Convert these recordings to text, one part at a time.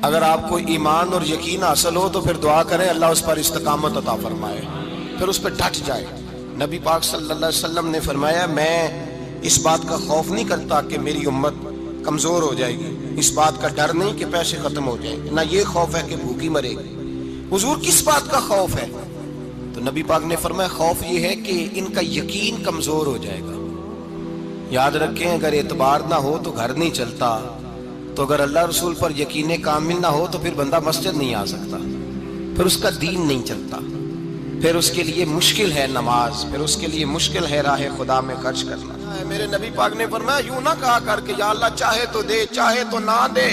اگر آپ کو ایمان اور یقین حاصل ہو تو پھر دعا کریں اللہ اس پر استقامت عطا فرمائے، پھر اس پہ ڈٹ جائے۔ نبی پاک صلی اللہ علیہ وسلم نے فرمایا میں اس بات کا خوف نہیں کرتا کہ میری امت کمزور ہو جائے گی، اس بات کا ڈر نہیں کہ پیسے ختم ہو جائیں گے، نہ یہ خوف ہے کہ بھوکی مرے گی۔ حضور کس بات کا خوف ہے؟ تو نبی پاک نے فرمایا خوف یہ ہے کہ ان کا یقین کمزور ہو جائے گا۔ یاد رکھیں اگر اعتبار نہ ہو تو گھر نہیں چلتا، تو اگر اللہ رسول پر یقین کامل نہ ہو تو پھر بندہ مسجد نہیں آ سکتا، پھر اس کا دین نہیں چلتا، پھر اس کے لیے مشکل ہے نماز، پھر اس کے لیے مشکل ہے راہ خدا میں خرچ کرنا۔ میرے نبی پاک نے فرمایا یوں نہ کہا کر کہ یا اللہ چاہے تو دے چاہے تو نہ دے،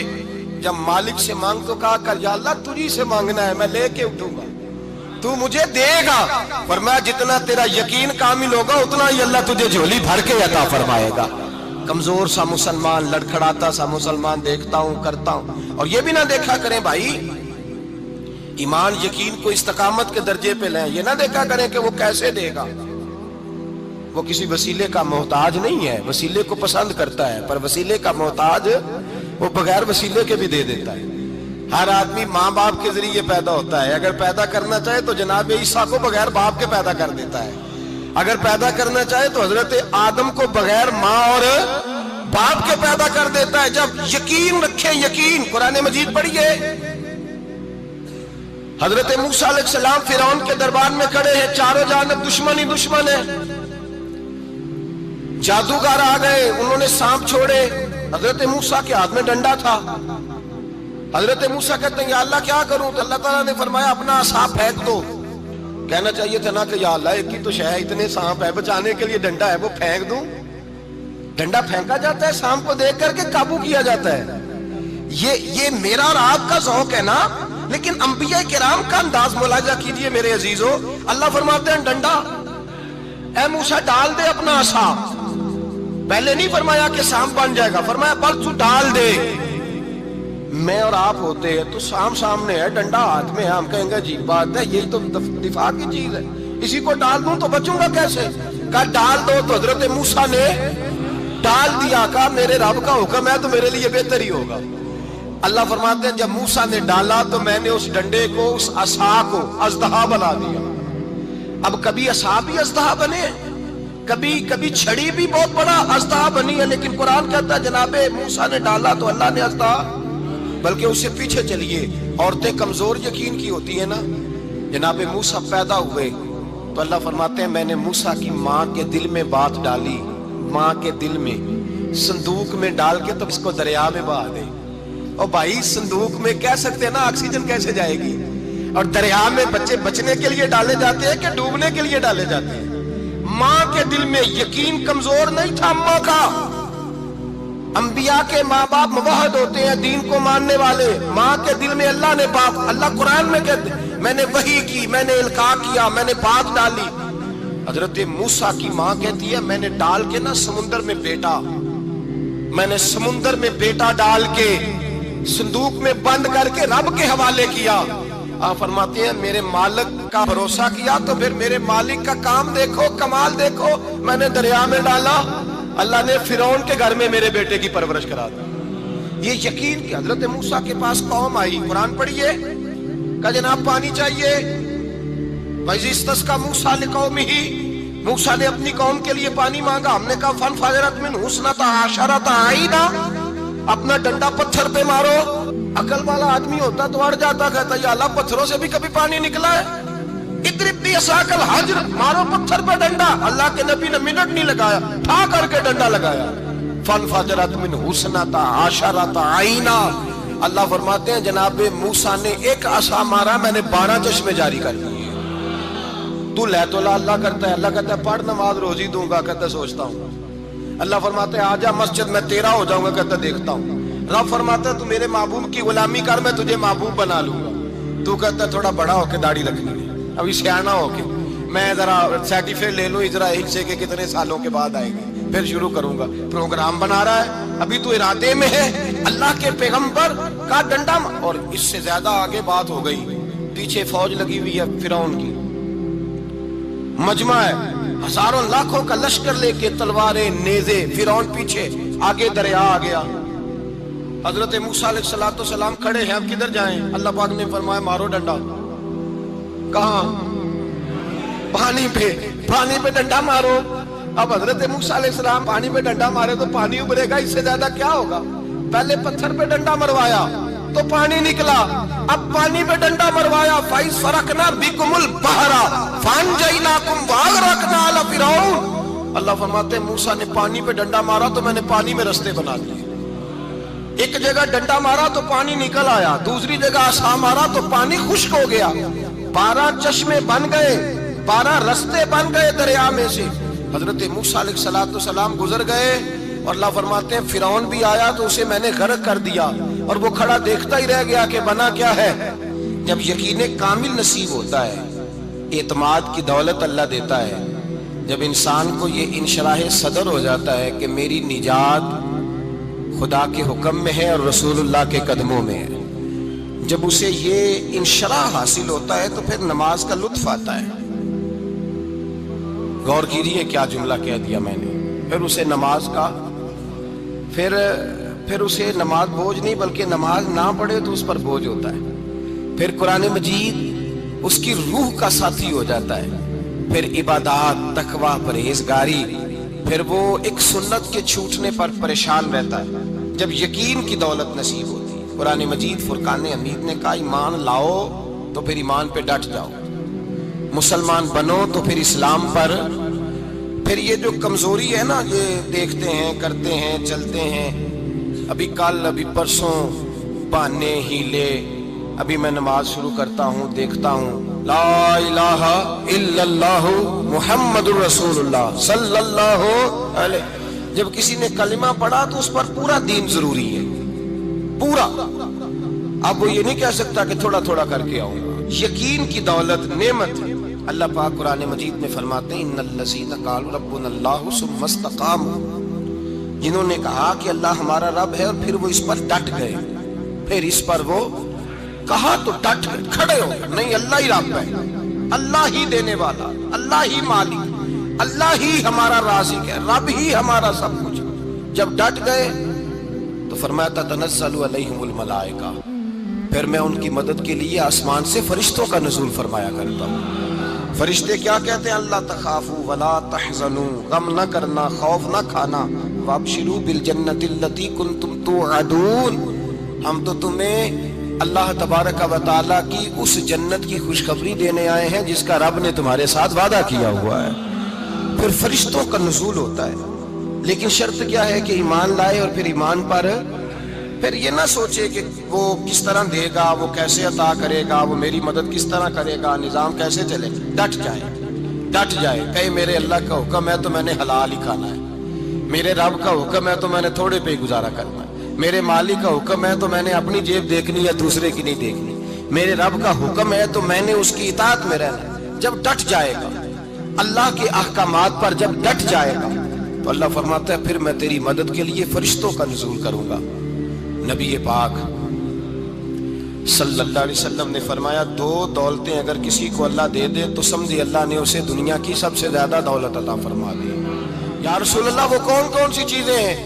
جب مالک سے مانگ تو کہا کر یا اللہ تجھی سے مانگنا ہے، میں لے کے اٹھوں گا، تو مجھے دے گا۔ فرمایا جتنا تیرا یقین کامل ہوگا اتنا ہی اللہ تجھے جھولی بھر کے عطا فرمائے گا۔ کمزور سا مسلمان، لڑکھڑاتا سا مسلمان دیکھتا ہوں کرتا ہوں، اور یہ بھی نہ دیکھا کریں بھائی ایمان یقین کو استقامت کے درجے پہ لیں، یہ نہ دیکھا کریں کہ وہ کیسے دے گا، وہ کسی وسیلے کا محتاج نہیں ہے، وسیلے کو پسند کرتا ہے، پر وسیلے کا محتاج وہ بغیر وسیلے کے بھی دے دیتا ہے۔ ہر آدمی ماں باپ کے ذریعے پیدا ہوتا ہے، اگر پیدا کرنا چاہے تو جناب عیسیٰ کو بغیر باپ کے پیدا کر دیتا ہے، اگر پیدا کرنا چاہے تو حضرت آدم کو بغیر ماں اور باپ کے پیدا کر دیتا ہے۔ جب یقین رکھیں، یقین قرآن مجید پڑھیے، حضرت موسیٰ علیہ السلام فرعون کے دربار میں کھڑے ہیں، چاروں جانب دشمن ہی دشمن ہے، جادوگر آ گئے، انہوں نے سانپ چھوڑے، حضرت موسیٰ کے ہاتھ میں ڈنڈا تھا۔ حضرت موسیٰ کہتے ہیں یا اللہ کیا کروں؟ تو اللہ تعالیٰ نے فرمایا اپنا عصا پھینک دو۔ کہنا چاہیے تھا نا کہ یا اللہ ایک ہی تو شے ہے، اتنے سانپ ہے، بچانے کے لیے ڈنڈا ہے وہ پھینک دوں؟ ڈنڈا پھینکا جاتا ہے، سانپ کو دیکھ کر کے قابو کیا جاتا ہے۔ یہ میرا اور آپ کا ذوق ہے نا، لیکن انبیاء کرام کا انداز ملاحظہ کیجئے میرے عزیزو۔ اللہ فرماتے ہیں ڈنڈا، اے موسیٰ ڈال دے اپنا عصا۔ پہلے نہیں فرمایا کہ سانپ بن جائے گا، فرمایا بس تو ڈال دے۔ میں اور آپ ہوتے ہیں تو سانپ سامنے ہے، ڈنڈا ہاتھ میں ہے، ہم کہیں گے عجیب بات ہے، یہی تو دفاع کی چیز ہے، اسی کو ڈال دوں تو بچوں گا کیسے؟ کہا ڈال دو، تو حضرت موسیٰ نے ڈال دیا، کہا میرے رب کا حکم ہے تو میرے لیے بہتر ہی ہوگا۔ اللہ فرماتے ہیں جب موسیٰ نے ڈالا تو میں نے اس ڈنڈے کو، اس عصا کو اژدہا بنا دیا۔ اب کبھی عصا بھی اژدہا بنے، کبھی چھڑی بھی بہت بڑا اژدہا بنی ہے، لیکن قرآن کہتا ہے جناب موسیٰ نے ڈالا تو اللہ نے اژدہا، بلکہ اس سے پیچھے چلیے، عورتیں کمزور یقین کی ہوتی ہیں نا۔ جناب موسیٰ پیدا ہوئے تو اللہ فرماتے ہیں میں نے موسیٰ کی ماں کے دل میں بات ڈالی، ماں کے دل میں، صندوق میں ڈال کے تو اس کو دریا میں بہا دے۔ اور بھائی صندوق میں کہہ سکتے ہیں نا آکسیجن کیسے جائے گی، اور دریا میں بچے بچنے کے لیے ڈالے جاتے ہیں کہ ڈوبنے کے لیے ڈالے جاتے ہیں؟ ماں کے دل میں یقین کمزور نہیں تھا ماں کا۔ انبیاء کے ماں باپ موحد ہوتے ہیں، دین کو ماننے والے، ماں کے دل میں اللہ نے بات، اللہ قرآن میں کہتے میں نے وحی کی، میں نے القاء کیا، میں نے بات ڈالی۔ حضرت موسیٰ کی ماں کہتی ہے میں نے ڈال کے نا سمندر میں بیٹا، میں نے سمندر میں بیٹا ڈال کے صندوق میں بند کر کے رب کے حوالے کیا۔ آپ فرماتے ہیں میرے مالک کا بھروسہ کیا تو پھر میرے مالک کا کام دیکھو، کمال دیکھو، میں نے دریا میں ڈالا، اللہ نے فرعون کے گھر میں میرے بیٹے کی پرورش کرا دی۔ یہ یقین کہ حضرت موسیٰ کے پاس قوم آئی، قرآن پڑھیے، کہ جناب پانی چاہیے، وَإِذِ اسْتَسْقَىٰ مُوسَىٰ لِقَوْمِهِ، موسیٰ نے اپنی قوم کے لیے پانی مانگا، ہم نے کہا فَانْفَجَرَتْ مِنْهُ اثْنَتَا عَشَرَةَ عَيْنًا، اپنا ڈنڈا پتھر پہ مارو۔ عقل والا آدمی ہوتا تو اڑ جاتا، کہتا یا اللہ پتھروں سے بھی کبھی پانی نکلا ہے؟ اضرب بعصاک الحجر، مارو پتھر پہ ڈنڈا۔ اللہ کے نبی نے منٹ نہیں لگایا، ٹھا کر کے ڈنڈا لگایا، فانفجرت منہ اثنتا عشرۃ عینا۔ اللہ فرماتے ہیں جناب موسیٰ نے ایک عصا مارا، میں نے 12 چشمے جاری کر دیے۔ تو لے تو لا، اللہ کرتا ہے، اللہ کہتا ہے پڑھ نماز روزی دوں گا، کہتا ہے سوچتا ہوں۔ اللہ فرماتے ہیں آجا مسجد میں تیرا ہو جاؤں گا، کہتا ہے دیکھتا ہوں۔ رب فرماتا ہے تو میرے محبوب کی غلامی کر، میں تجھے محبوب بنا لوں گا۔ تو کہتا ہے تھوڑا بڑا ہو کے داڑھی رکھنی ہے، ابھی سیانا ہو کے میں ذرا سرٹیفکیٹ لے لوں اسرائیل سے کہ کتنے سالوں کے بعد آئے گی، پھر شروع کروں گا۔ پروگرام بنا رہا ہے، ابھی تو ارادے میں ہے۔ اللہ کے پیغمبر کا ڈنڈا، اور اس سے زیادہ آگے بات ہو گئی، پیچھے فوج لگی ہوئی ہے فرعون کی، مجمع ہے، ہزاروں لاکھوں کا لشکر لے کے، تلواریں نیزے، فرعون پیچھے، آگے دریا آ گیا۔ حضرت موسیٰ علیہ السلام کھڑے ہیں، اب کدھر جائیں؟ اللہ پاک نے فرمایا مارو ڈنڈا۔ کہاں؟ پانی پہ ڈنڈا مارو۔ اب حضرت موسیٰ علیہ السلام پانی پہ ڈنڈا مارے تو پانی ابھرے گا، اس سے زیادہ کیا ہوگا؟ پہلے پتھر پہ ڈنڈا مروایا تو پانی نکلا، اب پانی پہ ڈنڈا مروایا، فَإِذْ فَرَقْنَا بِكُمُ الْبَحْرَ فَأَنْجَيْنَاكُمْ وَأَغْرَقْنَا آلَ فِرْعَوْنَ۔ اللہ فرماتے ہیں موسیٰ نے پانی پہ ڈنڈا مارا تو میں نے پانی میں رستے بنا دیے۔ ایک جگہ ڈنڈا مارا تو پانی نکل آیا، دوسری جگہ عصا مارا تو پانی خشک ہو گیا، 12 چشمے بن گئے، 12 رستے بن گئے دریا میں سے۔ حضرت موسیٰ علیہ السلام گزر گئے اور اللہ فرماتے ہیں فرعون بھی آیا تو اسے میں نے غرق کر دیا، اور وہ کھڑا دیکھتا ہی رہ گیا کہ بنا کیا ہے۔ جب یقین کامل نصیب ہوتا ہے، اعتماد کی دولت اللہ دیتا ہے، جب انسان کو یہ انشراح صدر ہو جاتا ہے کہ میری نجات خدا کے حکم میں ہے اور رسول اللہ کے قدموں میں ہے، جب اسے یہ انشراح حاصل ہوتا ہے تو پھر نماز کا لطف آتا ہے۔ غور کیجیے کیا جملہ کہہ دیا میں نے، پھر اسے نماز کا پھر اسے نماز بوجھ نہیں بلکہ نماز نہ پڑھے تو اس پر بوجھ ہوتا ہے، پھر قرآن مجید اس کی روح کا ساتھی ہو جاتا ہے، پھر عبادات، تقوی، پرہیزگاری، پھر وہ ایک سنت کے چھوٹنے پر پریشان رہتا ہے۔ جب یقین کی دولت نصیب ہوتی ہے، قرآن مجید فرقان حمید نے کہا ایمان لاؤ تو پھر ایمان پہ ڈٹ جاؤ، مسلمان بنو تو پھر اسلام پر۔ پھر یہ جو کمزوری ہے نا، یہ دیکھتے ہیں، کرتے ہیں، چلتے ہیں، ابھی کل ابھی پرسوں بہانے ہیلے، ابھی میں نماز شروع کرتا ہوں دیکھتا ہوں لا الہ الا اللہ محمد الرسول اللہ صلی اللہ علیہ، جب کسی نے کلمہ پڑھا تو اس پر پورا دین ضروری ہے، پورا۔ اب وہ یہ نہیں کہہ سکتا کہ تھوڑا تھوڑا کر کے آؤں گا۔ یقین کی دولت نعمت ہے۔ اللہ پاک قرآن مجید میں فرماتے ہیں ان الذین قالوا ربنا اللہ ثم استقاموا، جنہوں نے کہا کہ اللہ ہمارا رب ہے اور پھر وہ اس پر ڈٹ گئے، پھر اس پر وہ کہا تو ڈٹ گئے، کھڑے ہو گئے، نہیں اللہ ہی رب ہے، اللہ ہی دینے والا، اللہ ہی مالک، اللہ ہی ہمارا رازق ہے، رب ہی ہمارا سب کچھ۔ جب ڈٹ گئے تو فرمایا تتنزل علیہم الملائکہ، پھر میں ان کی مدد کے لیے آسمان سے فرشتوں کا نزول فرمایا کرتا ہوں۔ فرشتے کیا کہتے ہیں؟ اللہ تخافوا ولا تحزنوا، غم نہ کرنا، خوف نہ کھانا، وابشروا بالجنۃ التی کنتم توعدون، ہم تو تمہیں اللہ تبارک و تعالیٰ کی اس جنت کی خوشخبری دینے آئے ہیں جس کا رب نے تمہارے ساتھ وعدہ کیا ہوا ہے۔ پھر فرشتوں کا نزول ہوتا ہے، لیکن شرط کیا ہے کہ ایمان لائے، اور پھر ایمان پر پھر یہ نہ سوچے کہ وہ کس طرح دے گا، وہ کیسے عطا کرے گا، وہ میری مدد کس طرح کرے گا، نظام کیسے چلے، ڈٹ جائے، کہے میرے اللہ کا حکم ہے تو میں نے حلال ہی کھانا ہے، میرے رب کا حکم ہے تو میں نے تھوڑے پہ ہی گزارا کرنا ہے، میرے مالک کا حکم ہے تو میں نے اپنی جیب دیکھنی یا دوسرے کی نہیں دیکھنی، میرے رب کا حکم ہے تو میں نے اس کی اطاعت میں رہنا ہے۔ جب ڈٹ جائے گا اللہ کے احکامات پر، جب ڈٹ جائے گا تو اللہ فرماتا ہے پھر میں تیری مدد کے لیے فرشتوں کا نزول کروں گا۔ نبی پاک صلی اللہ علیہ وسلم نے فرمایا 2 دولتیں اگر کسی کو اللہ دے دے تو سمجھے اللہ نے اسے دنیا کی سب سے زیادہ دولت عطا فرما دی۔ یا رسول اللہ وہ کون کون سی چیزیں ہیں؟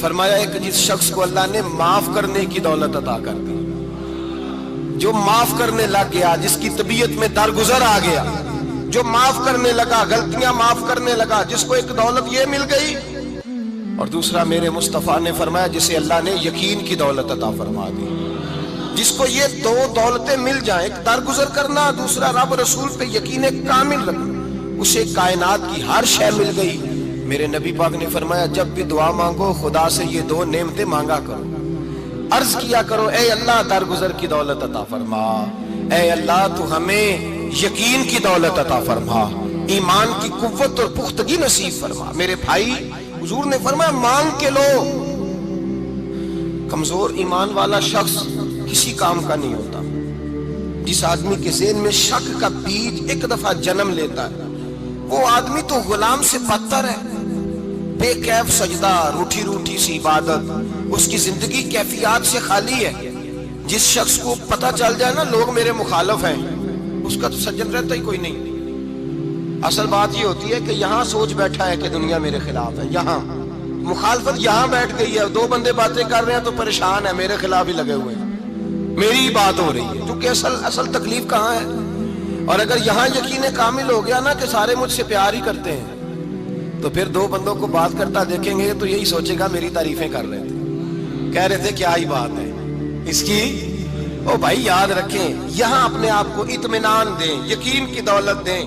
فرمایا ایک جس شخص کو اللہ نے معاف کرنے کی دولت عطا کر دی، جو معاف کرنے لگ گیا، جس کی طبیعت میں درگزر آ گیا، جو معاف کرنے لگا، غلطیاں معاف کرنے لگا، جس کو ایک دولت یہ مل گئی۔ اور دوسرا میرے مصطفیٰ نے فرمایا جسے اللہ نے یقین کی دولت عطا فرما دی، جس کو یہ 2 دولتیں مل جائیں، ایک درگزر کرنا، دوسرا رب رسول پہ یقین کامل رکھنا، اسے کائنات کی ہر شے مل گئی۔ میرے نبی پاک نے فرمایا جب بھی دعا مانگو خدا سے یہ 2 نعمتیں مانگا کرو، عرض کیا کرو اے اللہ درگزر کی دولت عطا فرما، اے اللہ تو ہمیں یقین کی دولت عطا فرما، ایمان کی قوت اور پختگی نصیب فرما۔ میرے بھائی حضور نے فرمایا مانگ کے لو۔ کمزور ایمان والا شخص کسی کام کا نہیں ہوتا۔ جس آدمی کے ذہن میں شک کا بیج ایک دفعہ جنم لیتا ہے وہ آدمی تو غلام سے بدتر ہے، بے کیف سجدہ، روٹھی روٹھی سی عبادت، اس کی زندگی کیفیات سے خالی ہے۔ جس شخص کو پتہ چل جائے نا لوگ میرے مخالف ہیں، اس کا تو سجن رہتا ہی کوئی نہیں۔ اصل بات یہ ہوتی ہے کہ یہاں سوچ بیٹھا ہے کہ دنیا میرے خلاف ہے، یہاں مخالفت یہاں بیٹھ گئی ہے، دو بندے باتیں کر رہے ہیں تو پریشان ہے، میرے خلاف ہی لگے ہوئے ہیں، میری ہی بات ہو رہی ہے، کیونکہ اصل تکلیف کہاں ہے؟ اور اگر یہاں یقین کامل ہو گیا نا کہ سارے مجھ سے پیار ہی کرتے ہیں، تو پھر دو بندوں کو بات کرتا دیکھیں گے تو یہی سوچے گا میری تعریفیں کر رہے تھے، کہہ رہے تھے کیا ہی بات ہے اس کی۔ او بھائی یاد رکھیں، یہاں اپنے آپ کو اطمینان دیں، یقین کی دولت دیں۔